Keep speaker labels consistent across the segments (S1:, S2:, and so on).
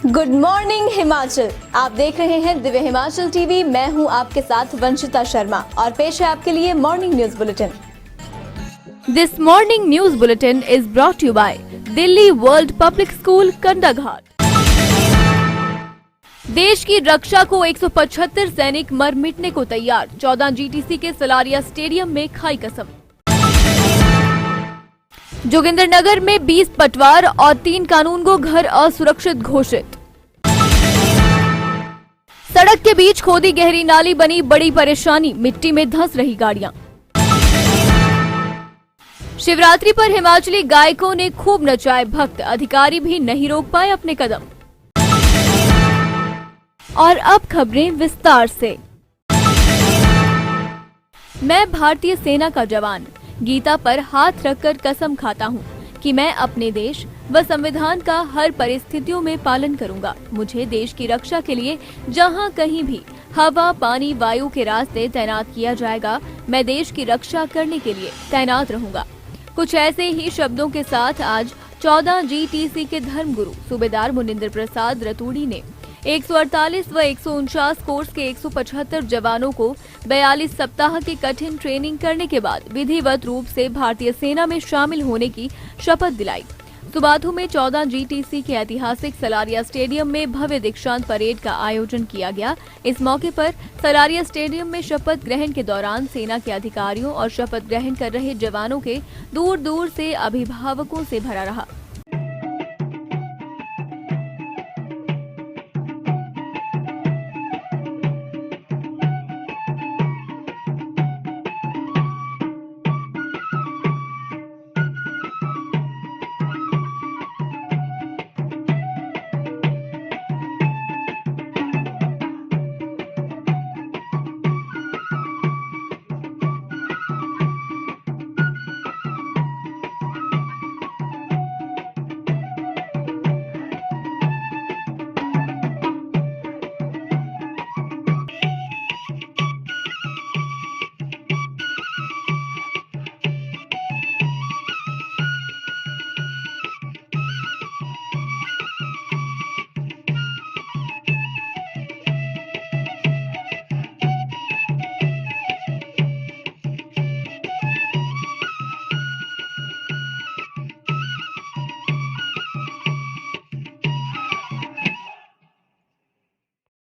S1: Good morning Himachal. आप देख रहे हैं दिव्य हिमाचल टीवी। मैं हूं आपके साथ वंशिता शर्मा और पेश है आपके लिए morning news bulletin. This morning news bulletin is brought you by Delhi world public school Kandaghat. देश की रक्षा को 175 सैनिक मर मिटने को तैयार। 14 जीटीसी के सलारिया स्टेडियम में खाई कसम। जोगिंद्रनगर में 20 पटवार और 3 कानूनगो घर असुरक्षित घोषित। सड़क के बीच खोदी गहरी नाली बनी बड़ी परेशानी, मिट्टी में धंस रही गाड़ियां। शिवरात्रि पर हिमाचली गायकों ने खूब नचाए भक्त, अधिकारी भी नहीं रोक पाए अपने कदम। और अब खबरें विस्तार से। मैं भारतीय सेना का जवान गीता पर हाथ रखकर कसम खाता हूँ कि मैं अपने देश व संविधान का हर परिस्थितियों में पालन करूंगा। मुझे देश की रक्षा के लिए जहाँ कहीं भी हवा, पानी, वायु के रास्ते तैनात किया जाएगा, मैं देश की रक्षा करने के लिए तैनात रहूंगा। कुछ ऐसे ही शब्दों के साथ आज 14 जीटीसी के धर्मगुरु सूबेदार मुनिंदर प्रसाद रतूड़ी ने 148 व 149 कोर्स के 175 जवानों को 42 सप्ताह की कठिन ट्रेनिंग करने के बाद विधिवत रूप से भारतीय सेना में शामिल होने की शपथ दिलाई। सुबाथू में 14 जीटीसी के ऐतिहासिक सलारिया स्टेडियम में भव्य दीक्षांत परेड का आयोजन किया गया। इस मौके पर सलारिया स्टेडियम में शपथ ग्रहण के दौरान सेना के अधिकारियों और शपथ ग्रहण कर रहे जवानों के दूर दूर से अभिभावकों से भरा रहा।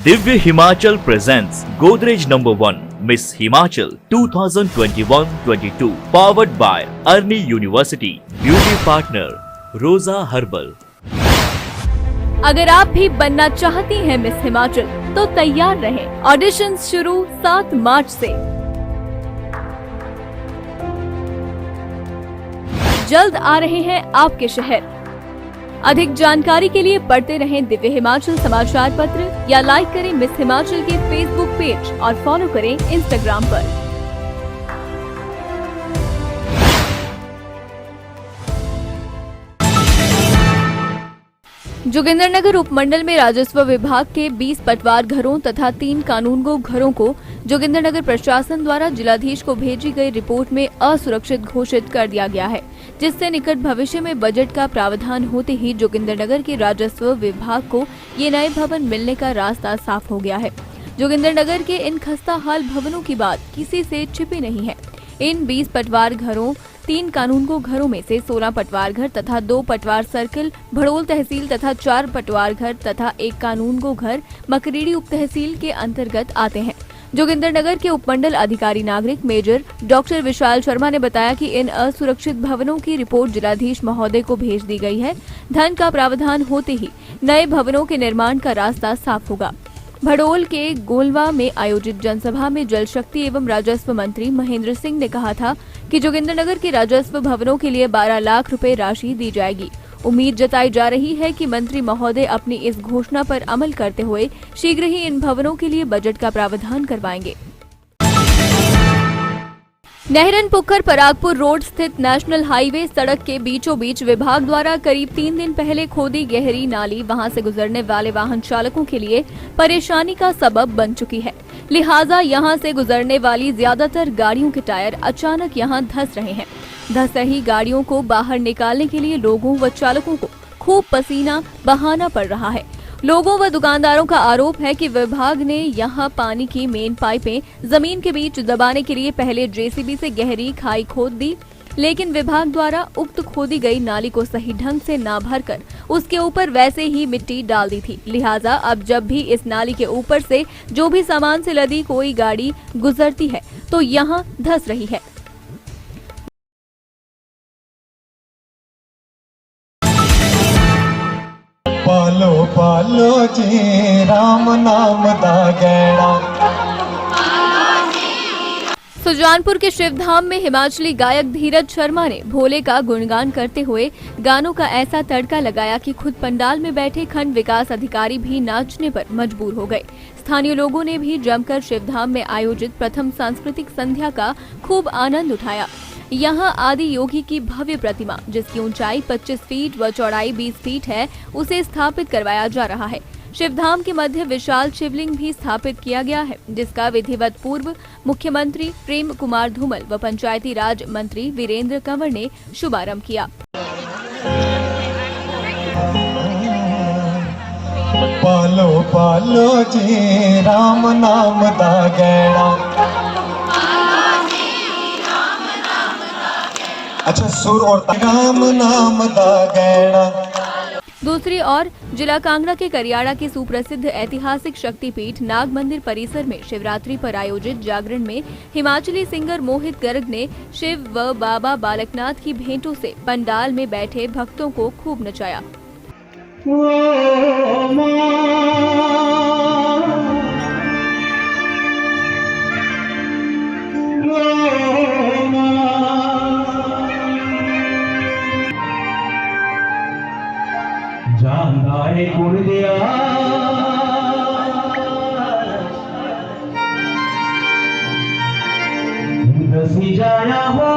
S2: Divya Himachal presents Godrej #1 Miss Himachal 2021-22 powered by Arni University. Beauty partner Rosa Herbal.
S1: अगर आप भी बनना चाहती हैं मिस हिमाचल तो तैयार रहें। ऑडिशंस शुरू 7 मार्च से। जल्द आ रहे हैं आपके शहर। अधिक जानकारी के लिए पढ़ते रहें दिव्य हिमाचल समाचार पत्र या लाइक करें मिस हिमाचल के फेसबुक पेज और फॉलो करें इंस्टाग्राम पर। जोगिंद्रनगर उपमंडल में राजस्व विभाग के 20 पटवार घरों तथा 3 कानूनगो घरों को जोगिंद्रनगर प्रशासन द्वारा जिलाधीश को भेजी गई रिपोर्ट में असुरक्षित घोषित कर दिया गया है, जिससे निकट भविष्य में बजट का प्रावधान होते ही जोगिंद्रनगर के राजस्व विभाग को ये नए भवन मिलने का रास्ता साफ हो गया है। जोगिंद्रनगर के इन खस्ता हाल भवनों की बात किसी से छिपी नहीं है। इन 20 पटवार घरों, 3 कानूनगो घरों में से 16 पटवार घर तथा 2 पटवार सर्कल भड़ोल तहसील तथा 4 पटवार घर तथा 1 कानूनगो घर मकरीड़ी उप तहसील के अंतर्गत आते हैं। जोगिंद्रनगर के उपमंडल अधिकारी नागरिक मेजर डॉक्टर विशाल शर्मा ने बताया कि इन असुरक्षित भवनों की रिपोर्ट जिलाधीश महोदय को भेज दी गई है। धन का प्रावधान होते ही नए भवनों के निर्माण का रास्ता साफ होगा। भड़ोल के गोलवा में आयोजित जनसभा में जल शक्ति एवं राजस्व मंत्री महेंद्र सिंह ने कहा था कि जोगिंद्रनगर के राजस्व भवनों के लिए 12 लाख रुपए राशि दी जाएगी। उम्मीद जताई जा रही है कि मंत्री महोदय अपनी इस घोषणा पर अमल करते हुए शीघ्र ही इन भवनों के लिए बजट का प्रावधान करवाएंगे। नहरन पुखर परागपुर रोड स्थित नेशनल हाईवे सड़क के बीचों बीच विभाग द्वारा करीब 3 दिन पहले खोदी गहरी नाली वहां से गुजरने वाले वाहन चालकों के लिए परेशानी का सबब बन चुकी है। लिहाजा यहां से गुजरने वाली ज्यादातर गाड़ियों के टायर अचानक यहां धंस रहे हैं। धंस रही गाड़ियों को बाहर निकालने के लिए लोगों व चालकों को खूब पसीना बहाना पड़ रहा है। लोगों व दुकानदारों का आरोप है कि विभाग ने यहां पानी की मेन पाइपें जमीन के बीच दबाने के लिए पहले जेसीबी से गहरी खाई खोद दी, लेकिन विभाग द्वारा उक्त खोदी गई नाली को सही ढंग से ना भरकर उसके ऊपर वैसे ही मिट्टी डाल दी थी। लिहाजा अब जब भी इस नाली के ऊपर से जो भी सामान से लदी कोई गाड़ी गुजरती है तो यहाँ धंस रही है।
S3: पालो पालो जी राम नाम दा गैड़ा।
S1: सुजानपुर के शिवधाम में हिमाचली गायक धीरज शर्मा ने भोले का गुणगान करते हुए गानों का ऐसा तड़का लगाया कि खुद पंडाल में बैठे खंड विकास अधिकारी भी नाचने पर मजबूर हो गए। स्थानीय लोगों ने भी जमकर शिवधाम में आयोजित प्रथम सांस्कृतिक संध्या का खूब आनंद उठाया। यहाँ आदि योगी की भव्य प्रतिमा, जिसकी ऊंचाई 25 फीट व चौड़ाई 20 फीट है, उसे स्थापित करवाया जा रहा है। शिवधाम के मध्य विशाल शिवलिंग भी स्थापित किया गया है, जिसका विधिवत पूर्व मुख्यमंत्री प्रेम कुमार धूमल व पंचायती राज मंत्री वीरेंद्र कंवर ने शुभारंभ किया।
S3: पालो पालो जी राम नाम दा गैड़ा। अच्छा सुर और राम नाम दा गैड़ा।
S1: दूसरी ओर जिला कांगड़ा के करियाड़ा के सुप्रसिद्ध ऐतिहासिक शक्तिपीठ नाग मंदिर परिसर में शिवरात्रि पर आयोजित जागरण में हिमाचली सिंगर मोहित गर्ग ने शिव व बाबा बालकनाथ की भेंटों से पंडाल में बैठे भक्तों को खूब नचाया।
S4: ਜਾਂਦਾ ਏ ਗੁਣ ਦਿਆ ਦਸੀ ਜਾਇਆ ਹੋ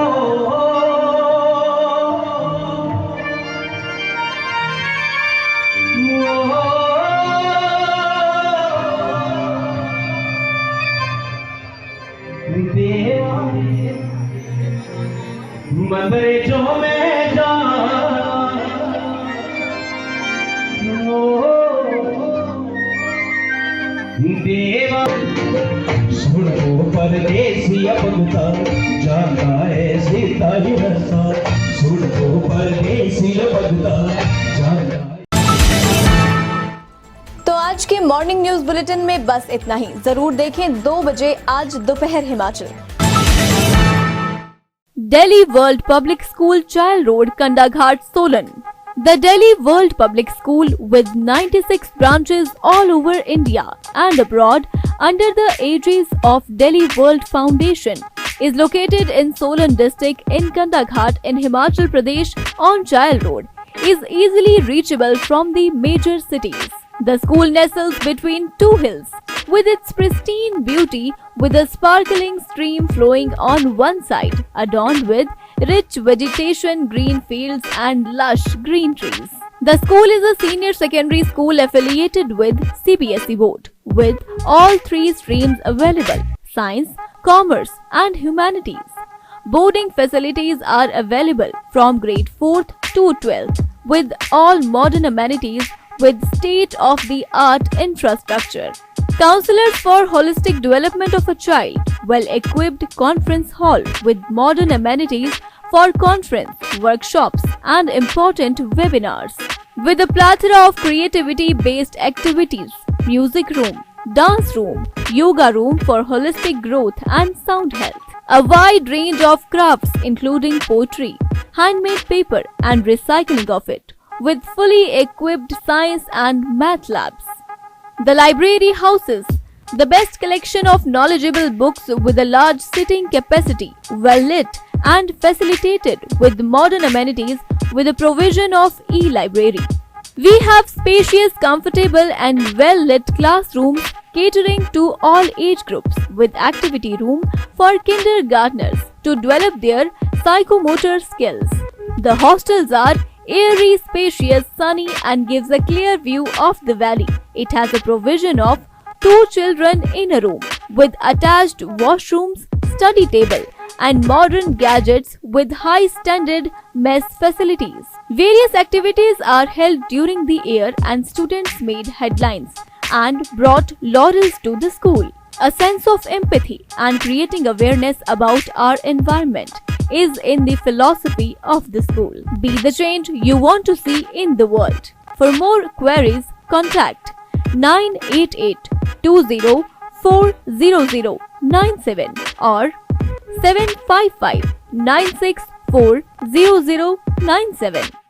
S4: मंदरे जो मैं जा देवा सुनो परदेसी भगता जाता है सीता ही रसा सुनो परदेसी भगता जाता।
S1: तो आज के मॉर्निंग न्यूज बुलेटिन में बस इतना ही। जरूर देखें 2 बजे आज दोपहर Himachal. Delhi World Public School, Child Road, Kandaghat, Solan. The Delhi World Public School, with 96 branches all over India and abroad under the aegis of Delhi World Foundation, is located in Solan district in Kandaghat in Himachal Pradesh on Child Road, is easily reachable from the major cities. The school nestles between 2 hills, with its pristine beauty, with a sparkling stream flowing on one side, adorned with rich vegetation, green fields and lush green trees. The school is a senior secondary school affiliated with CBSE board, with all 3 streams available: science, commerce and humanities. Boarding facilities are available from grade 4th to 12th, with all modern amenities with state-of-the-art infrastructure. Counselors for holistic development of a child, well-equipped conference hall with modern amenities for conference, workshops and important webinars. With a plethora of creativity-based activities, music room, dance room, yoga room for holistic growth and sound health. A wide range of crafts including poetry, handmade paper and recycling of it, with fully equipped science and math labs. The library houses the best collection of knowledgeable books with a large sitting capacity, well lit and facilitated with modern amenities with the provision of e-library. We have spacious, comfortable and well lit classrooms catering to all age groups, with activity room for kindergartners to develop their psychomotor skills. The hostels are airy, spacious, sunny and gives a clear view of the valley. It has a provision of 2 children in a room with attached washrooms, study table and modern gadgets with high standard mess facilities. Various activities are held during the year and students made headlines and brought laurels to the school. A sense of empathy and creating awareness about our environment is in the philosophy of the school. Be the change you want to see in the world. For more queries, contact 988-20-40097 or 755-964-0097.